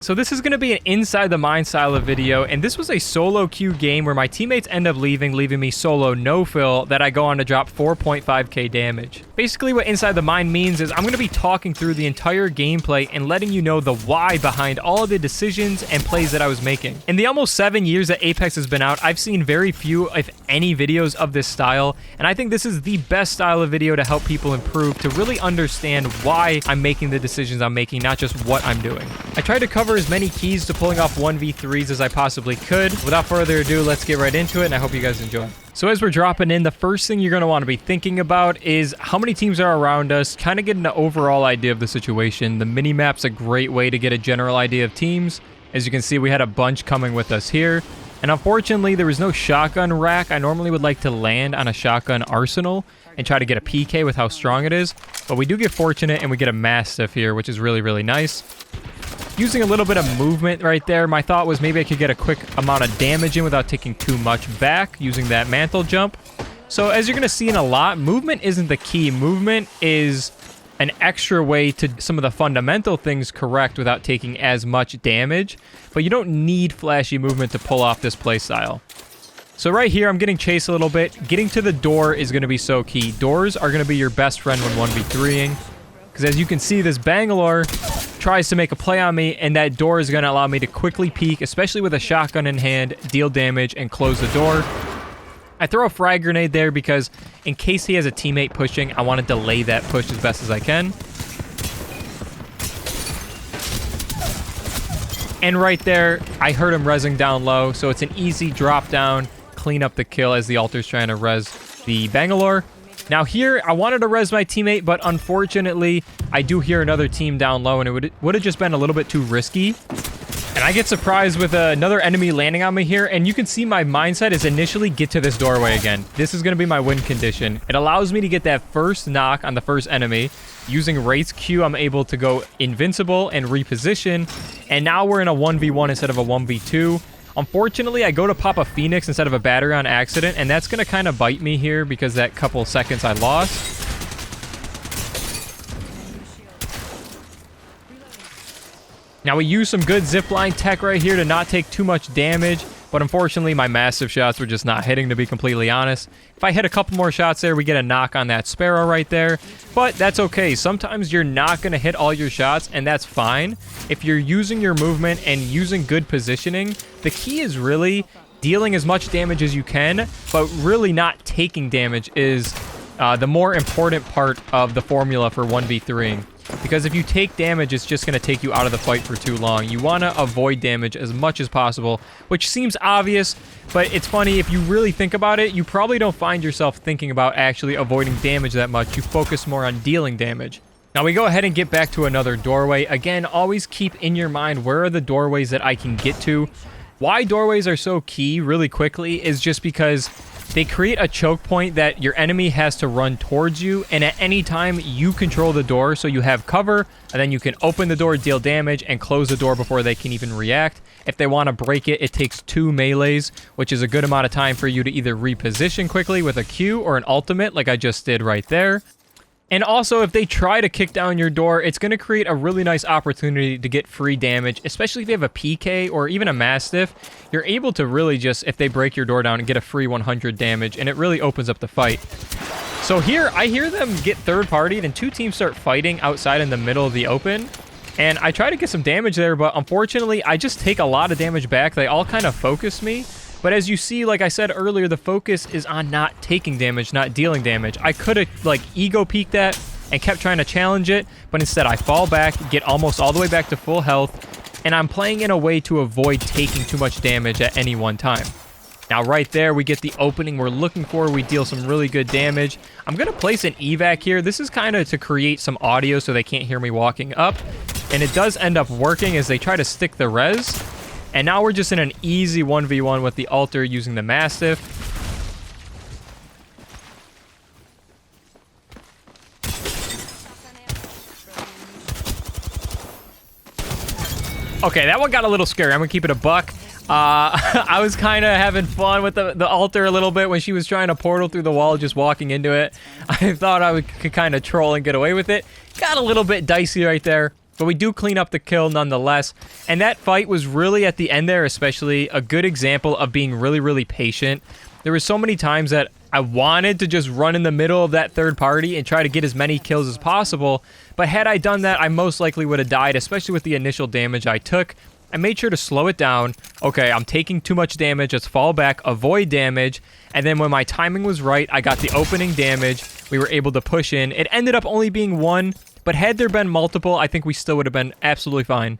So this is going to be an inside the mine style of video, and this was a solo queue game where my teammates end up leaving me solo no fill that I go on to drop 4.5k damage. Basically what inside the mine means is I'm going to be talking through the entire gameplay and letting you know the why behind all of the decisions and plays that I was making. In the almost 7 years that Apex has been out, I've seen very few, if any, videos of this style, and I think this is the best style of video to help people improve, to really understand why I'm making the decisions I'm making, not just what I'm doing. I tried to cover as many keys to pulling off 1v3s as I possibly could. Without further ado, let's get right into it, and I hope you guys enjoy. So as we're dropping in, the first thing you're going to want to be thinking about is how many teams are around us, kind of getting an overall idea of the situation. The mini-map's a great way to get a general idea of teams. As you can see, we had a bunch coming with us here. And unfortunately, there was no shotgun rack. I normally would like to land on a shotgun arsenal and try to get a PK with how strong it is. But we do get fortunate and we get a Mastiff here, which is really, really nice. Using a little bit of movement right there, my thought was maybe I could get a quick amount of damage in without taking too much back using that mantle jump. So as you're going to see in a lot, movement isn't the key. Movement is an extra way to some of the fundamental things correct without taking as much damage. But you don't need flashy movement to pull off this playstyle. So right here, I'm getting chased a little bit. Getting to the door is going to be so key. Doors are going to be your best friend when 1v3ing. Because as you can see, this Bangalore tries to make a play on me, and that door is going to allow me to quickly peek, especially with a shotgun in hand, deal damage, and close the door. I throw a frag grenade there because in case he has a teammate pushing, I want to delay that push as best as I can. And right there, I heard him rezzing down low, so it's an easy drop down, clean up the kill as the Alter's trying to res the Bangalore. Now here, I wanted to res my teammate, but unfortunately, I do hear another team down low, and it would have just been a little bit too risky. And I get surprised with another enemy landing on me here, and you can see my mindset is initially get to this doorway again. This is going to be my win condition. It allows me to get that first knock on the first enemy. Using Wraith's Q, I'm able to go invincible and reposition, and now we're in a 1v1 instead of a 1v2. Unfortunately, I go to pop a Phoenix instead of a battery on accident, and that's going to kind of bite me here because that couple seconds I lost. Now, we use some good zipline tech right here to not take too much damage, but unfortunately, my massive shots were just not hitting, to be completely honest. If I hit a couple more shots there, we get a knock on that Sparrow right there, but that's okay. Sometimes you're not going to hit all your shots, and that's fine. If you're using your movement and using good positioning, the key is really dealing as much damage as you can, but really not taking damage is the more important part of the formula for 1v3ing. Because if you take damage, it's just going to take you out of the fight for too long. You want to avoid damage as much as possible, which seems obvious, but it's funny, if you really think about it, you probably don't find yourself thinking about actually avoiding damage that much. You focus more on dealing damage. Now we go ahead and get back to another doorway. Again, always keep in your mind where are the doorways that I can get to. Why doorways are so key really quickly is just because they create a choke point that your enemy has to run towards you, and at any time you control the door, so you have cover, and then you can open the door, deal damage, and close the door before they can even react. If they want to break it, it takes 2 melees, which is a good amount of time for you to either reposition quickly with a Q or an ultimate like I just did right there. And also, if they try to kick down your door, it's going to create a really nice opportunity to get free damage, especially if you have a PK or even a Mastiff. You're able to really just, if they break your door down, and get a free 100 damage, and it really opens up the fight. So here, I hear them get third-partied, and 2 teams start fighting outside in the middle of the open. And I try to get some damage there, but unfortunately, I just take a lot of damage back. They all kind of focus me. But as you see, like I said earlier, the focus is on not taking damage, not dealing damage. I could have, like, ego peeked that and kept trying to challenge it, but instead I fall back, get almost all the way back to full health, and I'm playing in a way to avoid taking too much damage at any one time. Now, right there, we get the opening we're looking for. We deal some really good damage. I'm going to place an evac here. This is kind of to create some audio so they can't hear me walking up, and it does end up working as they try to stick the res. And now we're just in an easy 1v1 with the Alter using the Mastiff. Okay, that one got a little scary. I'm going to keep it a buck. I was kind of having fun with the Alter a little bit when she was trying to portal through the wall, just walking into it. I thought I could kind of troll and get away with it. Got a little bit dicey right there. But we do clean up the kill nonetheless. And that fight was really, at the end there especially, a good example of being really, really patient. There were so many times that I wanted to just run in the middle of that third party and try to get as many kills as possible. But had I done that, I most likely would have died, especially with the initial damage I took. I made sure to slow it down. Okay, I'm taking too much damage. Let's fall back, avoid damage. And then when my timing was right, I got the opening damage. We were able to push in. It ended up only being one, but had there been multiple, I think we still would have been absolutely fine.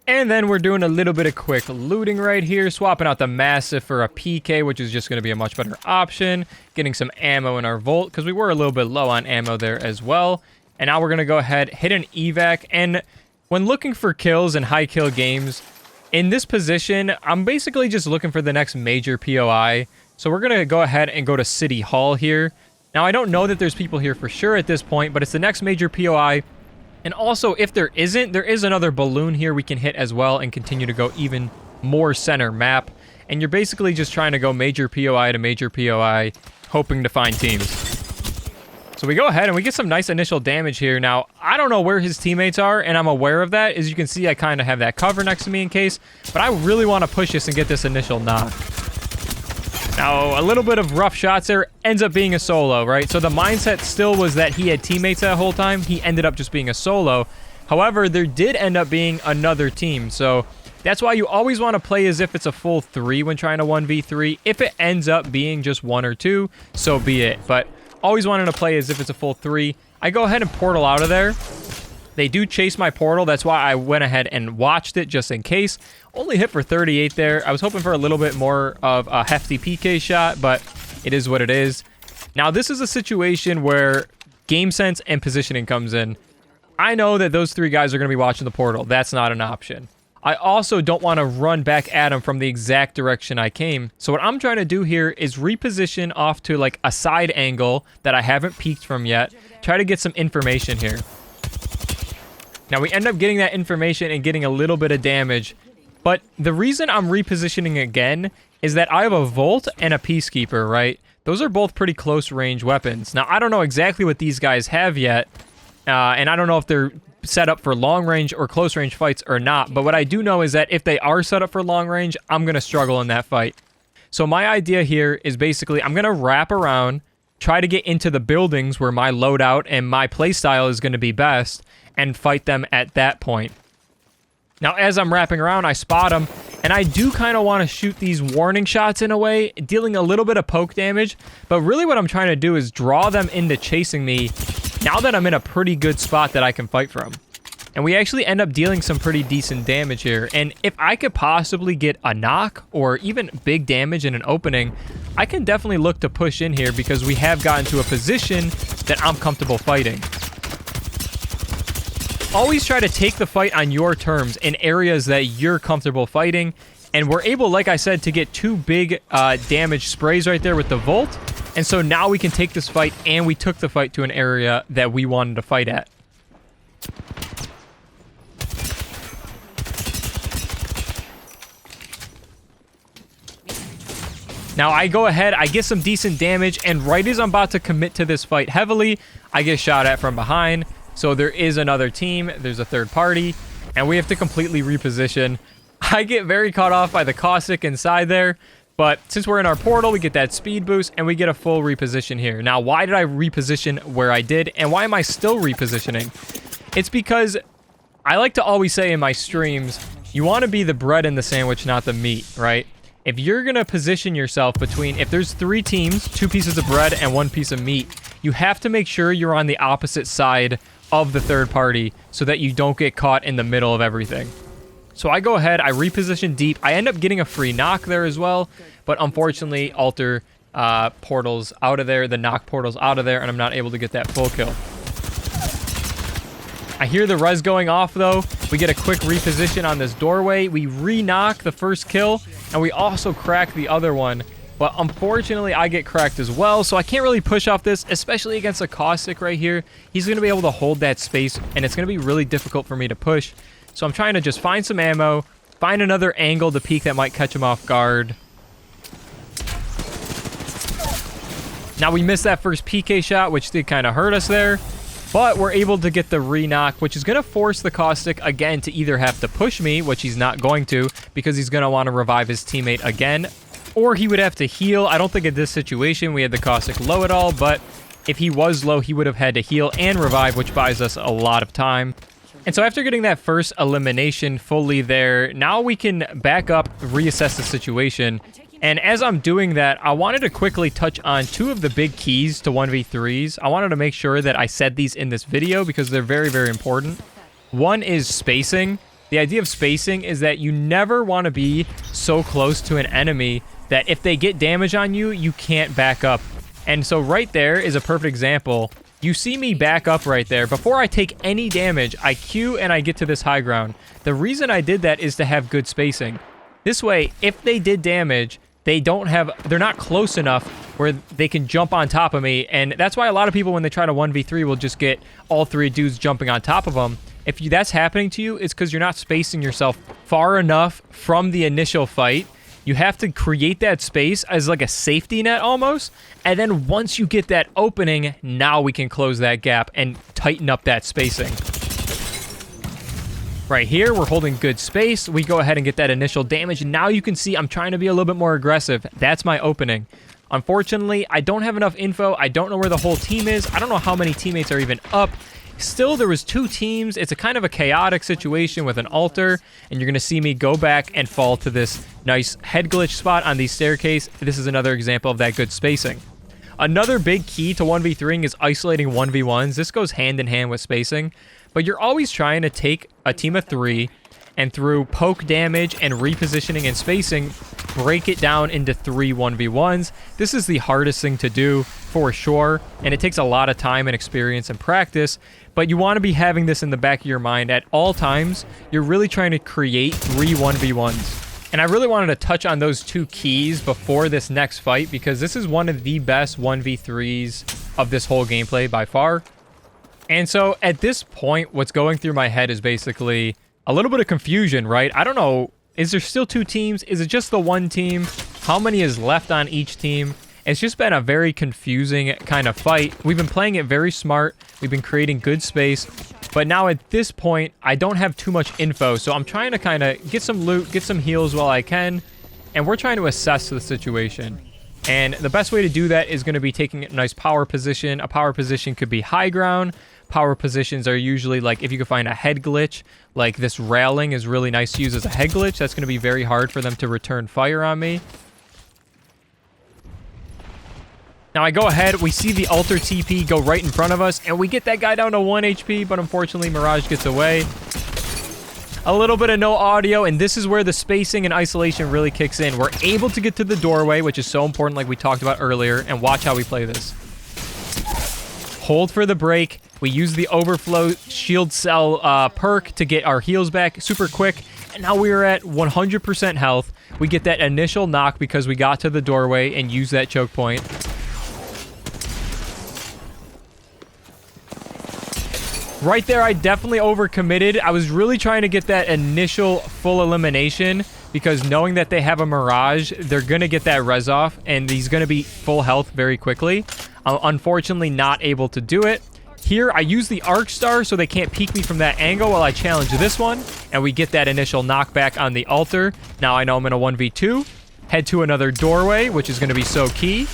And then we're doing a little bit of quick looting right here, swapping out the Massive for a PK, which is just going to be a much better option. Getting some ammo in our Volt, because we were a little bit low on ammo there as well. And now we're going to go ahead, hit an evac. And when looking for kills in high kill games, in this position, I'm basically just looking for the next major POI. So we're going to go ahead and go to City Hall here. Now, I don't know that there's people here for sure at this point, but it's the next major POI. And also, if there isn't, there is another balloon here we can hit as well and continue to go even more center map. And you're basically just trying to go major POI to major POI, hoping to find teams. So we go ahead and we get some nice initial damage here. Now, I don't know where his teammates are, and I'm aware of that. As you can see, I kind of have that cover next to me in case. But I really want to push this and get this initial knock. Now, a little bit of rough shots there ends up being a solo, right? So the mindset still was that he had teammates that whole time. He ended up just being a solo. However, there did end up being another team. So that's why you always want to play as if it's a full 3 when trying to 1v3. If it ends up being just 1 or 2, so be it. But always wanting to play as if it's a full 3. I go ahead and portal out of there. They do chase my portal. That's why I went ahead and watched it just in case. Only hit for 38 there. I was hoping for a little bit more of a hefty PK shot, but it is what it is. Now, this is a situation where game sense and positioning comes in. I know that those 3 guys are going to be watching the portal. That's not an option. I also don't want to run back at them from the exact direction I came. So what I'm trying to do here is reposition off to like a side angle that I haven't peeked from yet. Try to get some information here. Now, we end up getting that information and getting a little bit of damage. But the reason I'm repositioning again is that I have a Volt and a Peacekeeper, right? Those are both pretty close range weapons. Now, I don't know exactly what these guys have yet. And I don't know if they're set up for long range or close range fights or not. But what I do know is that if they are set up for long range, I'm going to struggle in that fight. So my idea here is basically I'm going to wrap around, try to get into the buildings where my loadout and my playstyle is going to be best, and fight them at that point. Now, as I'm wrapping around, I spot them, and I do kind of want to shoot these warning shots in a way, dealing a little bit of poke damage, but really what I'm trying to do is draw them into chasing me now that I'm in a pretty good spot that I can fight from. And we actually end up dealing some pretty decent damage here, and if I could possibly get a knock or even big damage in an opening, I can definitely look to push in here because we have gotten to a position that I'm comfortable fighting. Always try to take the fight on your terms in areas that you're comfortable fighting. And we're able, like I said, to get 2 big damage sprays right there with the Volt. And so now we can take this fight, and we took the fight to an area that we wanted to fight at. Now I go ahead, I get some decent damage, and right as I'm about to commit to this fight heavily, I get shot at from behind. So there is another team, there's a third party, and we have to completely reposition. I get very caught off by the caustic inside there, but since we're in our portal, we get that speed boost, and we get a full reposition here. Now, why did I reposition where I did, and why am I still repositioning? It's because I like to always say in my streams, you want to be the bread in the sandwich, not the meat, right? If you're going to position yourself between, if there's 3 teams, 2 pieces of bread and 1 piece of meat, you have to make sure you're on the opposite side of the third party so that you don't get caught in the middle of everything. So I go ahead, I reposition deep. I end up getting a free knock there as well, but unfortunately, alter portals out of there, the knock portals out of there, and I'm not able to get that full kill. I hear the res going off though. We get a quick reposition on this doorway. We re-knock the first kill, and we also crack the other one. But unfortunately, I get cracked as well, so I can't really push off this, especially against a caustic right here. He's going to be able to hold that space, and it's going to be really difficult for me to push. So I'm trying to just find some ammo, find another angle to peek that might catch him off guard. Now we missed that first PK shot, which did kind of hurt us there. But we're able to get the re-knock, which is going to force the Caustic again to either have to push me, which he's not going to, because he's going to want to revive his teammate again, or he would have to heal. I don't think in this situation we had the Caustic low at all, but if he was low, he would have had to heal and revive, which buys us a lot of time. And so after getting that first elimination fully there, now we can back up, reassess the situation. And as I'm doing that, I wanted to quickly touch on two of the big keys to 1v3s. I wanted to make sure that I said these in this video because they're very, very important. One is spacing. The idea of spacing is that you never want to be so close to an enemy that if they get damage on you, you can't back up. And so right there is a perfect example. You see me back up right there. Before I take any damage, I Q and I get to this high ground. The reason I did that is to have good spacing. This way, if they did damage, they're not close enough where they can jump on top of me. And that's why a lot of people, when they try to 1v3, will just get all three dudes jumping on top of them. If that's happening to you, it's because you're not spacing yourself far enough from the initial fight. You have to create that space as like a safety net almost. And then once you get that opening, now we can close that gap and tighten up that spacing. Right here, we're holding good space. We go ahead and get that initial damage. Now you can see I'm trying to be a little bit more aggressive. That's my opening. Unfortunately, I don't have enough info. I don't know where the whole team is. I don't know how many teammates are even up. Still, there was two teams. It's a kind of a chaotic situation with an altar, and you're going to see me go back and fall to this nice head glitch spot on the staircase. This is another example of that good spacing. Another big key to 1v3ing is isolating 1v1s. This goes hand in hand with spacing, but you're always trying to take a team of three and through poke damage and repositioning and spacing, break it down into 3 1v1s. This is the hardest thing to do for sure, and it takes a lot of time and experience and practice, but you want to be having this in the back of your mind at all times. You're really trying to create 3 1v1s. And I really wanted to touch on those two keys before this next fight because this is one of the best 1v3s of this whole gameplay by far. And so at this point, what's going through my head is basically a little bit of confusion, right? I don't know. Is there still 2 teams? Is it just the one team? How many is left on each team? It's just been a very confusing kind of fight. We've been playing it very smart. We've been creating good space. But now at this point, I don't have too much info. So I'm trying to kind of get some loot, get some heals while I can. And we're trying to assess the situation. And the best way to do that is going to be taking a nice power position. A power position could be high ground. Power positions are usually like if you can find a head glitch, like this railing is really nice to use as a head glitch. That's going to be very hard for them to return fire on me. Now I go ahead, we see the altar TP go right in front of us, and we get that guy down to 1 HP, but unfortunately Mirage gets away. A little bit of no audio, and this is where the spacing and isolation really kicks in. We're able to get to the doorway, which is so important like we talked about earlier, and watch how we play this. Hold for the break. We use the overflow shield cell perk to get our heals back super quick, and now we are at 100% health. We get that initial knock because we got to the doorway and used that choke point. Right there, I definitely overcommitted. I was really trying to get that initial full elimination because knowing that they have a Mirage, they're going to get that res off, and he's going to be full health very quickly. I'm unfortunately not able to do it. Here, I use the Arc Star so they can't peek me from that angle while I challenge this one, and we get that initial knockback on the altar. Now I know I'm in a 1v2. Head to another doorway, which is going to be so key.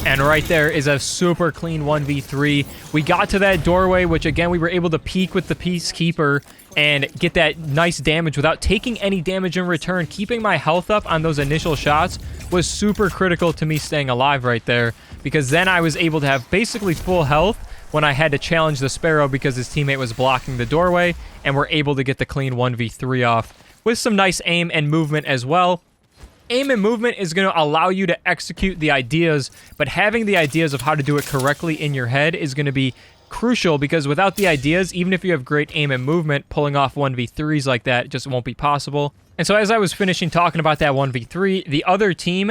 And right there is a super clean 1v3. We got to that doorway, which again, we were able to peek with the Peacekeeper and get that nice damage without taking any damage in return. Keeping my health up on those initial shots was super critical to me staying alive right there, because then I was able to have basically full health when I had to challenge the Sparrow because his teammate was blocking the doorway, and we're able to get the clean 1v3 off with some nice aim and movement as well. Aim and movement is going to allow you to execute the ideas, but having the ideas of how to do it correctly in your head is going to be crucial, because without the ideas, even if you have great aim and movement, pulling off 1v3s like that just won't be possible. And so as I was finishing talking about that 1v3, the other team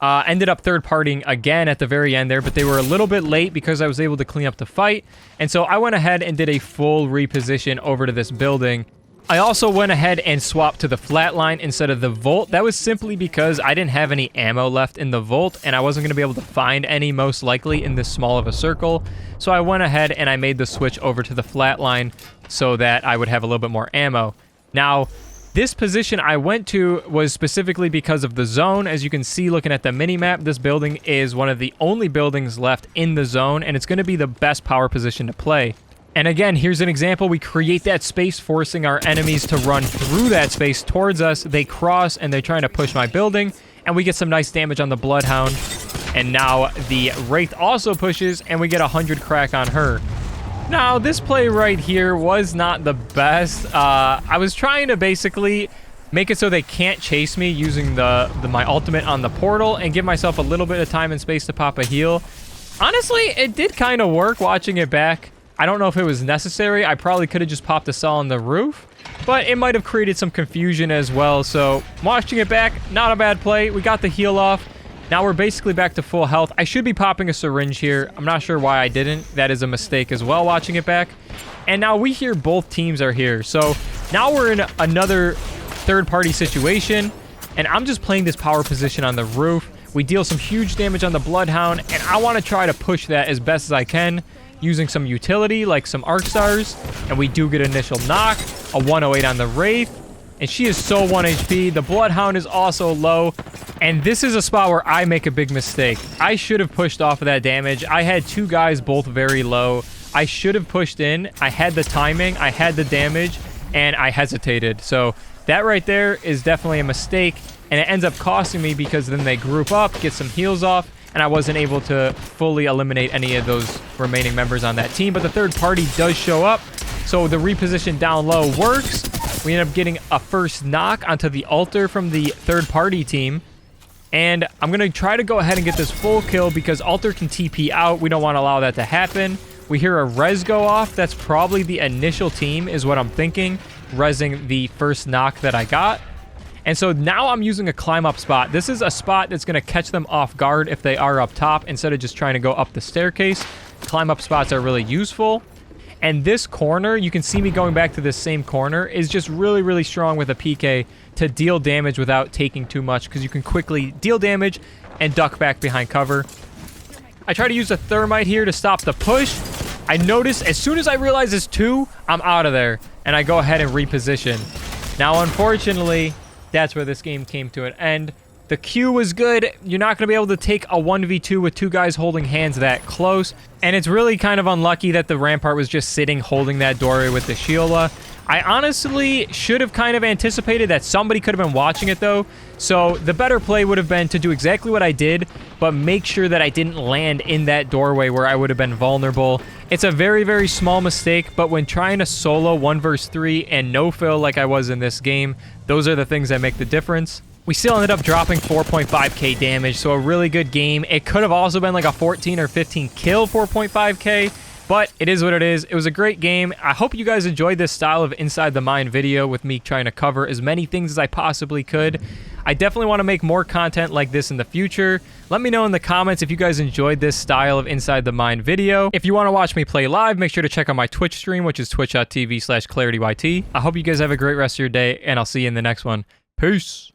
ended up third-partying again at the very end there, but they were a little bit late because I was able to clean up the fight. And so I went ahead and did a full reposition over to this building. I also went ahead and swapped to the flatline instead of the Volt. That was simply because I didn't have any ammo left in the Volt, and I wasn't going to be able to find any most likely in this small of a circle. So I went ahead and I made the switch over to the flatline so that I would have a little bit more ammo. Now, this position I went to was specifically because of the zone. As you can see looking at the mini-map, this building is one of the only buildings left in the zone, and it's going to be the best power position to play. And again, here's an example. We create that space, forcing our enemies to run through that space towards us. They cross, and they're trying to push my building, and we get some nice damage on the Bloodhound. And now the Wraith also pushes, and we get 100 crack on her. Now, this play right here was not the best. I was trying to basically make it so they can't chase me using my ultimate on the portal and give myself a little bit of time and space to pop a heal. Honestly, it did kind of work watching it back. I don't know if it was necessary. I probably could have just popped a cell on the roof, but it might have created some confusion as well. So watching it back, not a bad play. We got the heal off. Now we're basically back to full health. I should be popping a syringe here. I'm not sure why I didn't. That is a mistake as well watching it back. And now we hear both teams are here. So now we're in another third-party situation, and I'm just playing this power position on the roof. We deal some huge damage on the Bloodhound, and I want to try to push that as best as I can, using some utility like some arc stars, and we do get initial knock, a 108 on the Wraith, and she is so 1 HP. The Bloodhound is also low, and this is a spot where I make a big mistake. I should have pushed off of that damage. I had two guys both very low. I should have pushed in. I had the timing, I had the damage, and I hesitated. So that right there is definitely a mistake, and it ends up costing me because then they group up, get some heals off, and I wasn't able to fully eliminate any of those remaining members on that team. But the third party does show up, so the reposition down low works. We end up getting a first knock onto the altar from the third party team, and I'm going to try to go ahead and get this full kill because altar can TP out. We don't want to allow that to happen. We hear a res go off. That's probably the initial team is what I'm thinking, resing the first knock that I got. And so now I'm using a climb up spot. This is a spot that's going to catch them off guard if they are up top instead of just trying to go up the staircase. Climb up spots are really useful. And this corner, you can see me going back to this same corner, is just really, really strong with a PK to deal damage without taking too much because you can quickly deal damage and duck back behind cover. I try to use a thermite here to stop the push. I notice as soon as I realize it's two, I'm out of there. And I go ahead and reposition. Now, unfortunately, that's where this game came to an end. The Q was good. You're not going to be able to take a 1v2 with two guys holding hands that close. And it's really kind of unlucky that the Rampart was just sitting holding that doorway with the Sheila. I honestly should have kind of anticipated that somebody could have been watching it though. So the better play would have been to do exactly what I did, but make sure that I didn't land in that doorway where I would have been vulnerable. It's a very, very small mistake, but when trying to solo 1 vs 3 and no fill like I was in this game, those are the things that make the difference. We still ended up dropping 4.5k damage, so a really good game. It could have also been like a 14 or 15 kill 4.5k, but it is what it is. It was a great game. I hope you guys enjoyed this style of Inside the Mine video with me trying to cover as many things as I possibly could. I definitely want to make more content like this in the future. Let me know in the comments if you guys enjoyed this style of Inside the Mine video. If you want to watch me play live, make sure to check out my Twitch stream, which is twitch.tv/clarityYT. I hope you guys have a great rest of your day, and I'll see you in the next one. Peace!